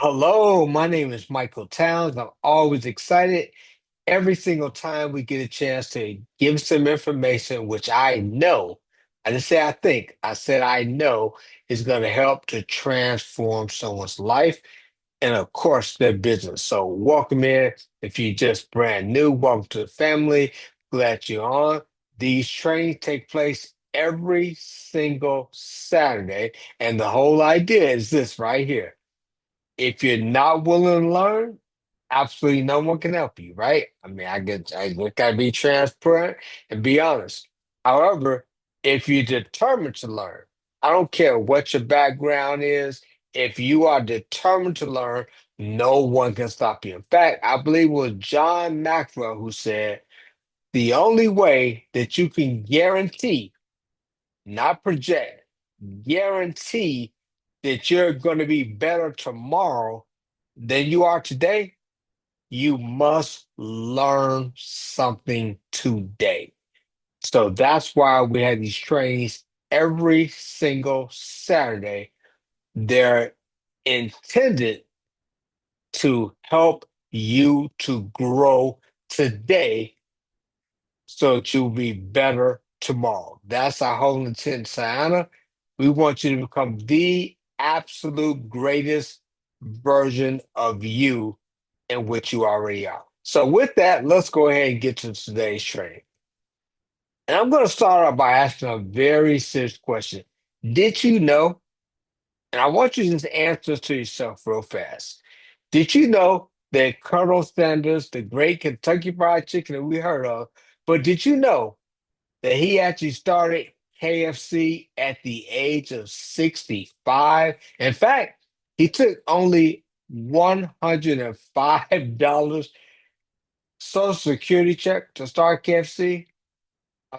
Hello, my name is Michael Towns. I'm always excited every single time we get a chance to give some information, which I know, I didn't say I think, I said I know is going to help to transform someone's life and, of course, their business. So, welcome in. If you're just brand new, welcome to the family. Glad you're on. These trainings take place every single Saturday, and the whole idea is this right here. If you're not willing to learn, absolutely no one can help you, right? I gotta be transparent and be honest. However, if you're determined to learn, I don't care what your background is, if you are determined to learn, no one can stop you. In fact, I believe it was John Maxwell who said the only way that you can guarantee, not project, guarantee that you're going to be better tomorrow than you are today, you must learn something today. So that's why we have these trainings every single Saturday. They're intended to help you to grow today so that you'll be better tomorrow. That's our whole intent, Sayana. We want you to become the absolute greatest version of you in which you already are. So, with that, let's go ahead and get to today's training. And I'm going to start off by asking a very serious question. Did you know? And I want you to just answer to yourself real fast. Did you know that Colonel Sanders, the great Kentucky Fried Chicken that we heard of, but did you know that he actually started KFC at the age of 65? In fact, he took only $105 Social Security check to start KFC.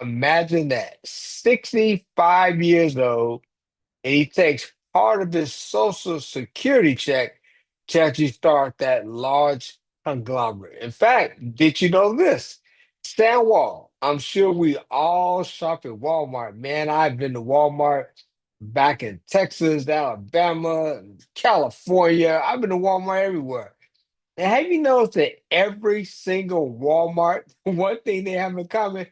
Imagine that, 65 years old, and he takes part of his Social Security check to actually start that large conglomerate. In fact, did you know this? Stan Wall. I'm sure we all shop at Walmart. Man, I've been to Walmart back in Texas, Alabama, California. I've been to Walmart everywhere. And have you noticed that every single Walmart, one thing they have in common,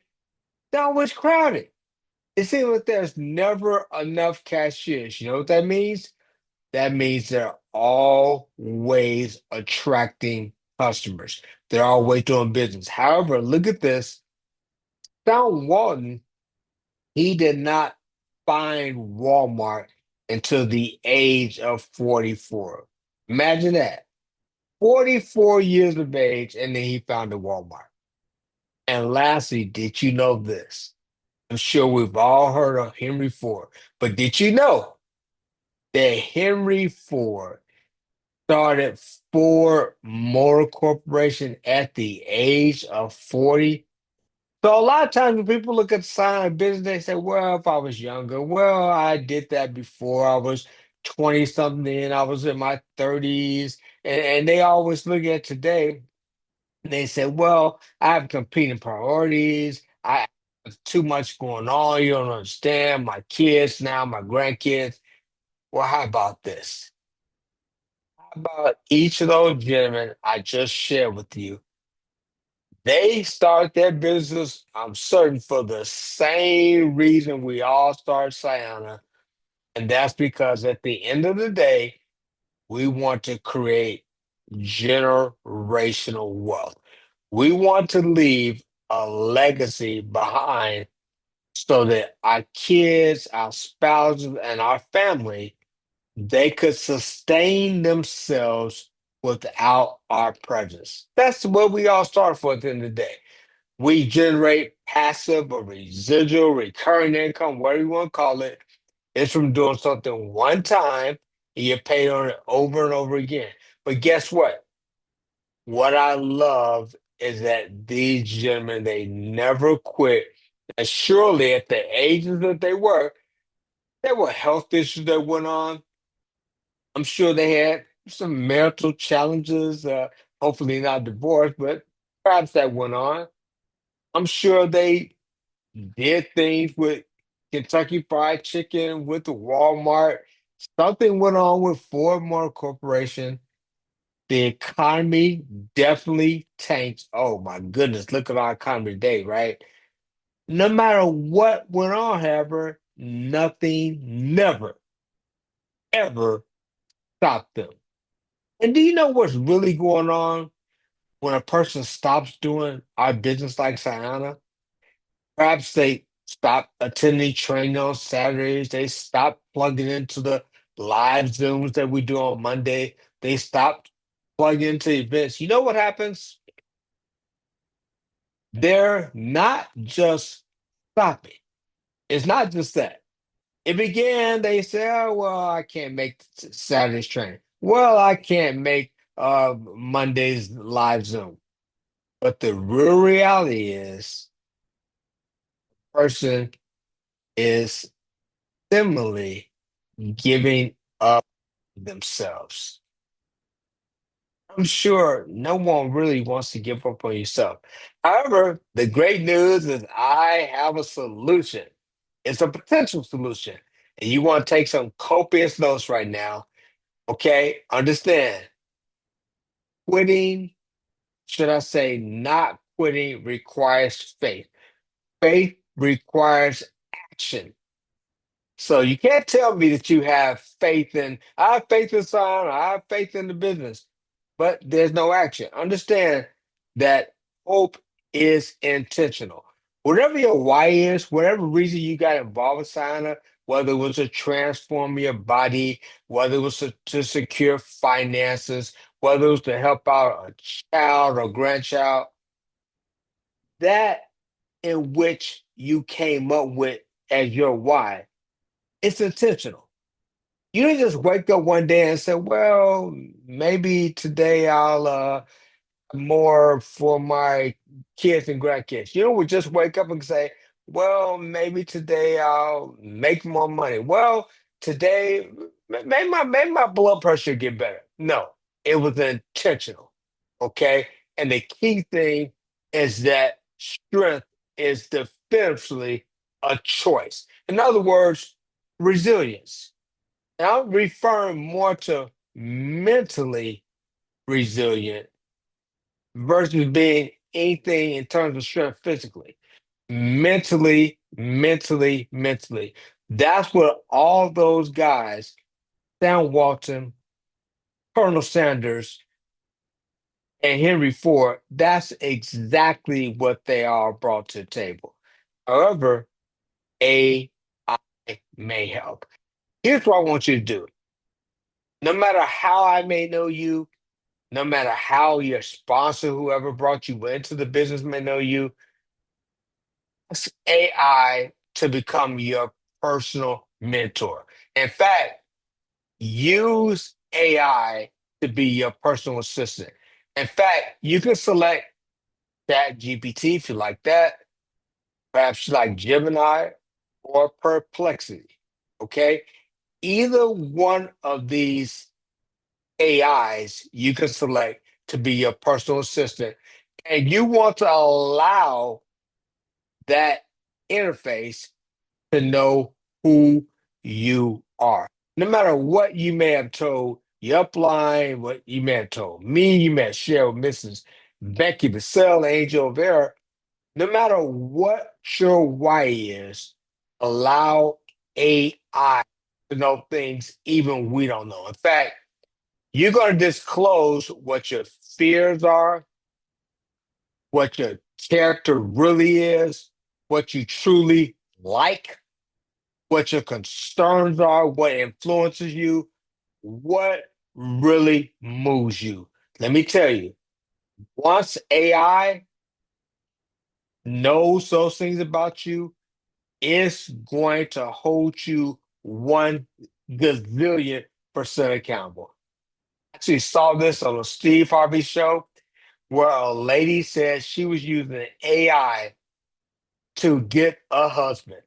they're always crowded. It seems like there's never enough cashiers. You know what that means? That means they're always attracting customers. They're always doing business. However, look at this. Don Walton, he did not find Walmart until the age of 44. Imagine that. 44 years of age, and then he found a Walmart. And lastly, did you know this? I'm sure we've all heard of Henry Ford, but did you know that Henry Ford started Ford Motor Corporation at the age of 40? So a lot of times when people look at sign of business, they say, well, if I was younger, well, I did that before I was 20 something, I was in my 30s. And they always look at today, and they say, well, I have competing priorities. I have too much going on. You don't understand. My kids now, my grandkids. Well, how about this? How about each of those gentlemen I just shared with you? They start their business, I'm certain, for the same reason we all start Sayana, and that's because at the end of the day, we want to create generational wealth. We want to leave a legacy behind so that our kids, our spouses, and our family, they could sustain themselves without our presence. That's what we all start for at the end of the day. We generate passive or residual recurring income, whatever you want to call it. It's from doing something one time and you're paid on it over and over again. But guess what? What I love is that these gentlemen, they never quit. And surely at the ages that they were, there were health issues that went on. I'm sure they had some marital challenges, hopefully not divorce, but perhaps that went on. I'm sure they did things with Kentucky Fried Chicken, with the Walmart. Something went on with Ford Motor Corporation. The economy definitely tanked. Oh my goodness, look at our economy today, right? No matter what went on, however, nothing never, ever stopped them. And do you know what's really going on when a person stops doing our business like Sayana? Perhaps they stop attending training on Saturdays. They stop plugging into the live Zooms that we do on Monday. They stop plugging into events. You know what happens? They're not just stopping. It's not just that. It began, they say, oh, well, I can't make Saturday's training. Well, I can't make Monday's live Zoom. But the real reality is, person is similarly giving up themselves. I'm sure no one really wants to give up on yourself. However, the great news is I have a solution. It's a potential solution. And you want to take some copious notes right now. Okay? Understand, quitting, should I say, not quitting requires faith. Faith requires action. So you can't tell me that you have faith in, I have faith in science, I have faith in the business, but there's no action. Understand that hope is intentional. Whatever your why is, whatever reason you got involved with Sana, whether it was to transform your body, whether it was to secure finances, whether it was to help out a child or grandchild, that in which you came up with as your why, it's intentional. You didn't just wake up one day and say, well, maybe today I'll more for my kids and grandkids. You know, we just wake up and say, well, maybe today I'll make more money. Well, today maybe my blood pressure get better. No, it was intentional. Okay. And the key thing is that strength is definitively a choice. In other words, resilience. And I'm referring more to mentally resilient versus being anything in terms of strength physically. Mentally. That's what all those guys, Sam Walton, Colonel Sanders, and Henry Ford, that's exactly what they all brought to the table. However, AI may help. Here's what I want you to do. No matter how I may know you, no matter how your sponsor, whoever brought you into the business, may know you, ask AI to become your personal mentor. In fact, use AI to be your personal assistant. In fact, you can select Chat GPT if you like that. Perhaps you like Gemini or Perplexity. Okay. Either one of these AIs you can select to be your personal assistant. And you want to allow that interface to know who you are. No matter what you may have told your upline, what you may have told me, you may have shared with Mrs. Becky Bissell, Angel Vera, no matter what your why is, allow AI to know things even we don't know. In fact, you're going to disclose what your fears are, what your character really is, what you truly like, what your concerns are, what influences you, what really moves you. Let me tell you, once AI knows those things about you, it's going to hold you 1 gazillion% accountable. Actually saw this on a Steve Harvey show where a lady said she was using AI to get a husband.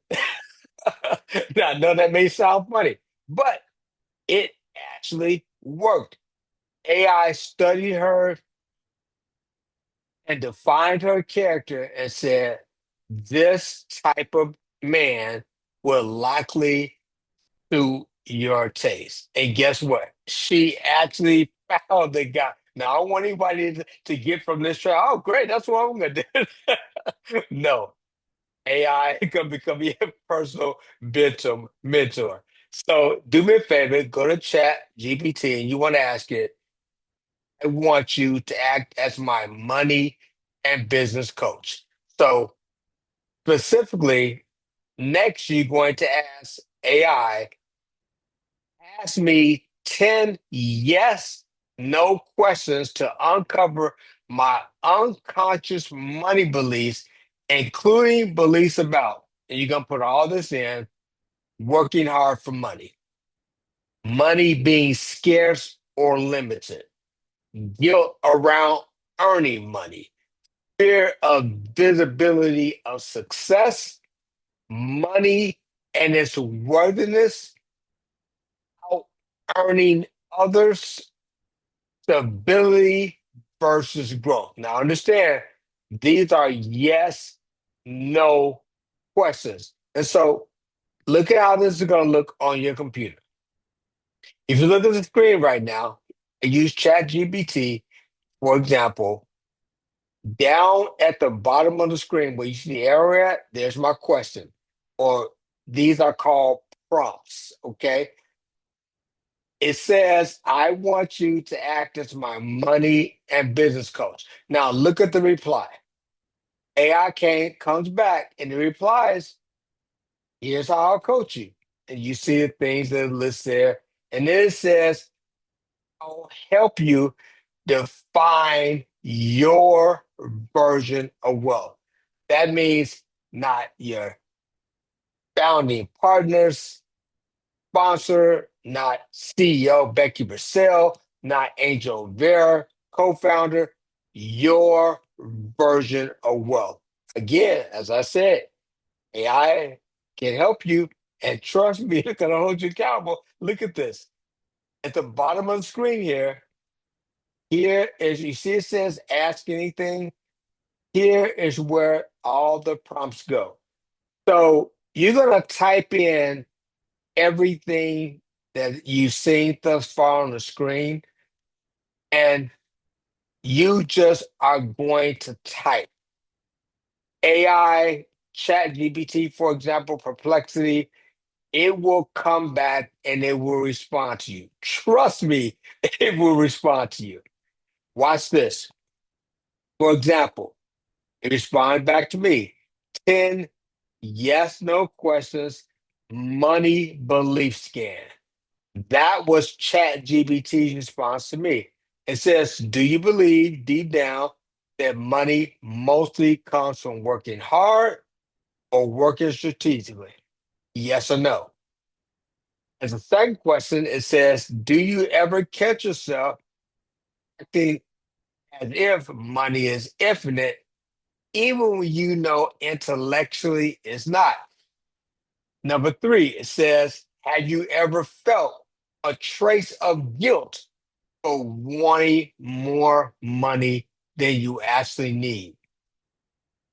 Now, I know that may sound funny, but it actually worked. AI studied her and defined her character and said, this type of man will likely suit your taste. And guess what? She actually found the guy. Now, I don't want anybody to get from this track, oh, great, that's what I'm going to do. No, AI can become your personal mentor. So do me a favor, go to Chat GPT and you want to ask it, I want you to act as my money and business coach. So specifically, next you're going to ask AI, ask me 10 yes, no questions to uncover my unconscious money beliefs, including beliefs about, and you're going to put all this in, working hard for money, money being scarce or limited, guilt around earning money, fear of visibility of success, money and its worthiness, out earning others, stability versus growth. Now, understand these are yes, no questions. And so, look at how this is going to look on your computer. If you look at the screen right now and use ChatGPT, for example, down at the bottom of the screen where you see the arrow at, there's my question. Or these are called prompts, okay? It says, I want you to act as my money and business coach. Now look at the reply. comes back and it replies, here's how I'll coach you. And you see the things that are listed there. And then it says, I'll help you define your version of wealth. That means not your founding partners, sponsor, not CEO Becky Purcell, not Angel Vera, co-founder, your version of wealth. Again, as I said, AI can help you, and trust me, it's going to hold you accountable. Look at this. At the bottom of the screen here is, you see it says ask anything. Here is where all the prompts go. So you're going to type in everything that you've seen thus far on the screen, and you just are going to type AI, Chat GPT, for example, Perplexity. It will come back and it will respond to you. Trust me, it will respond to you. Watch this. For example, it responds back to me 10 yes, no questions, money belief scan. That was Chat GBT's response to me. It says, do you believe deep down that money mostly comes from working hard or working strategically? Yes or no? As a second question, it says, do you ever catch yourself acting as if money is infinite, even when you know intellectually it's not? Number three, it says, have you ever felt a trace of guilt for wanting more money than you actually need?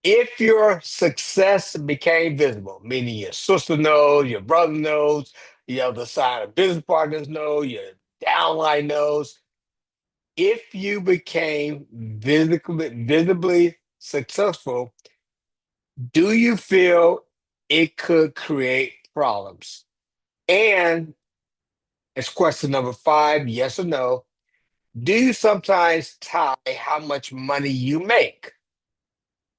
If your success became visible, meaning your sister knows, your brother knows, your other side of business partners know, your downline knows, if you became visibly successful, do you feel it could create problems? And it's question number five, yes or no. Do you sometimes tie how much money you make?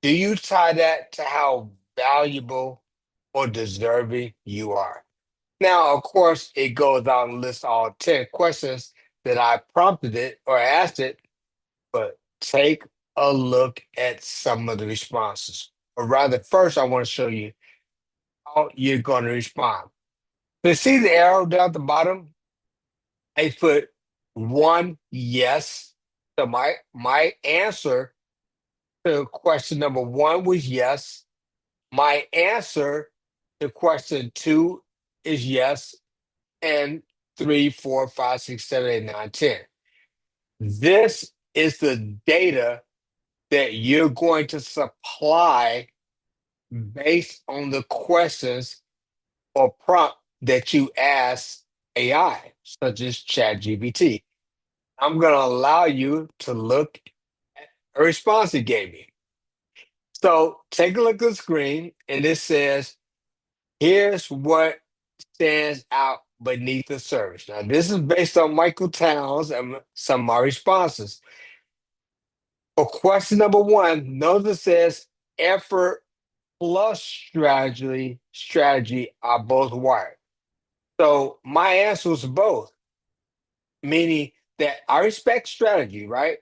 Do you tie that to how valuable or deserving you are? Now, of course, it goes out and lists all 10 questions that I prompted it or asked it, but take a look at some of the responses. Or rather, first, I want to show you how you're going to respond. So see the arrow down at the bottom? I put one yes. So my answer to question number one was yes. My answer to question two is yes. And three, four, five, six, seven, eight, nine, 10. This is the data that you're going to supply based on the questions or prompt that you ask AI, such as ChatGPT. I'm going to allow you to look at a response it gave me. So take a look at the screen, and it says, here's what stands out beneath the surface. Now, this is based on Michael Towns and some of my responses. For question number one, notice it says effort plus strategy are both wired. So my answer was both, meaning that I respect strategy, right?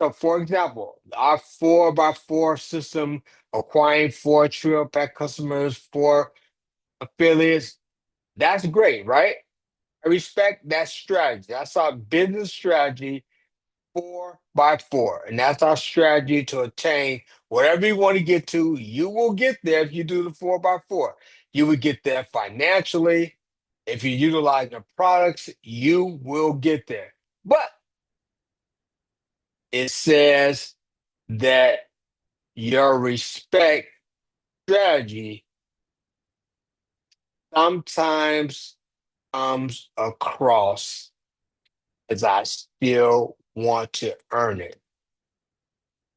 So for example, our 4x4 system, acquiring four trio pack customers, four affiliates, that's great, right? I respect that strategy. That's our business strategy, 4x4. And that's our strategy to attain whatever you want to get to. You will get there if you do the 4x4. You will get there financially. If you utilize the products, you will get there. But it says that your respect strategy sometimes comes across as I still want to earn it.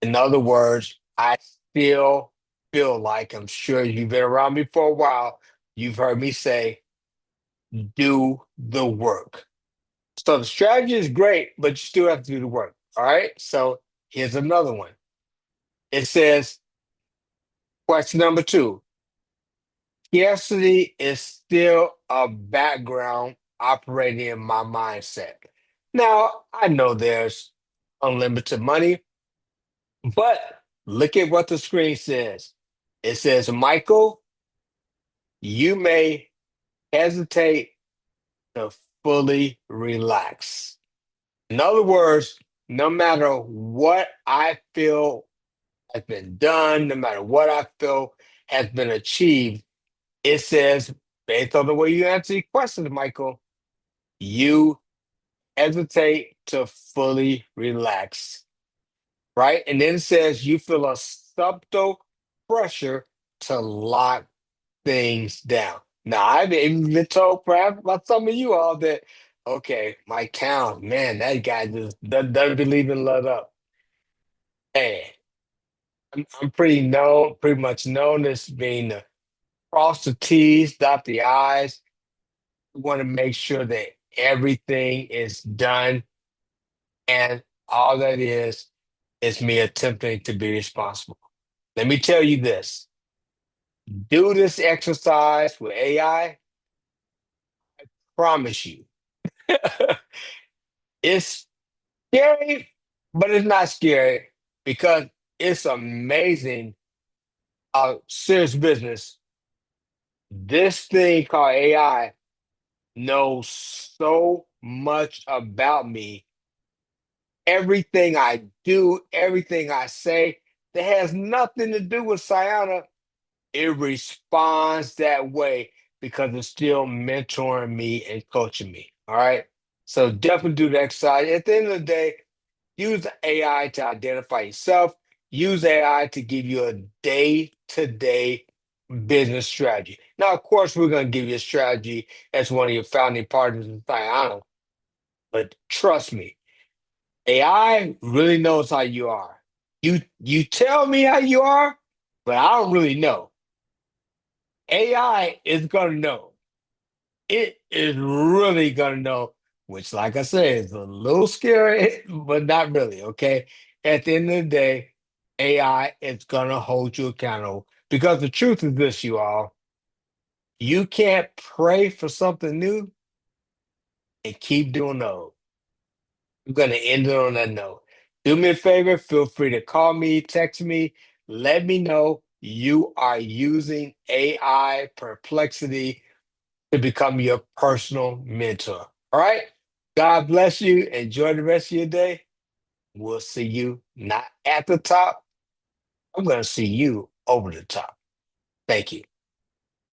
In other words, I still feel like, I'm sure you've been around me for a while, you've heard me say, do the work. So the strategy is great, but you still have to do the work. All right. So here's another one. It says, question number two, scarcity is still a background operating in my mindset. Now, I know there's unlimited money, but look at what the screen says. It says, Michael, you may hesitate to fully relax. In other words, no matter what I feel has been done, no matter what I feel has been achieved, it says, based on the way you answer your questions, Michael, you hesitate to fully relax, right? And then it says you feel a subtle pressure to lock things down. Now, I've even been told perhaps by some of you all that, okay, Mike Count, man, that guy just doesn't believe in let up. Hey, I'm pretty much known as being the cross the T's, dot the I's. We want to make sure that everything is done, and all that is me attempting to be responsible. Let me tell you this. Do this exercise with AI, promise you. It's scary, but it's not scary because it's amazing how serious business this thing called AI knows so much about me. Everything I do, everything I say that has nothing to do with Sayana, it responds that way because it's still mentoring me and coaching me. All right. So definitely do the exercise. At the end of the day, use AI to identify yourself. Use AI to give you a day-to-day business strategy. Now, of course, we're going to give you a strategy as one of your founding partners in Sayana, but trust me, AI really knows how you are. You tell me how you are, but I don't really know. AI is going to know. It is really gonna know, which, like I said, is a little scary, but not really. Okay. At the end of the day, AI is gonna hold you accountable because the truth is this, you all, you can't pray for something new and keep doing those. I'm gonna end it on that note. Do me a favor, feel free to call me, text me, let me know you are using AI Perplexity to become your personal mentor. All right. God bless you. Enjoy the rest of your day. We'll see you not at the top. I'm going to see you over the top. Thank you.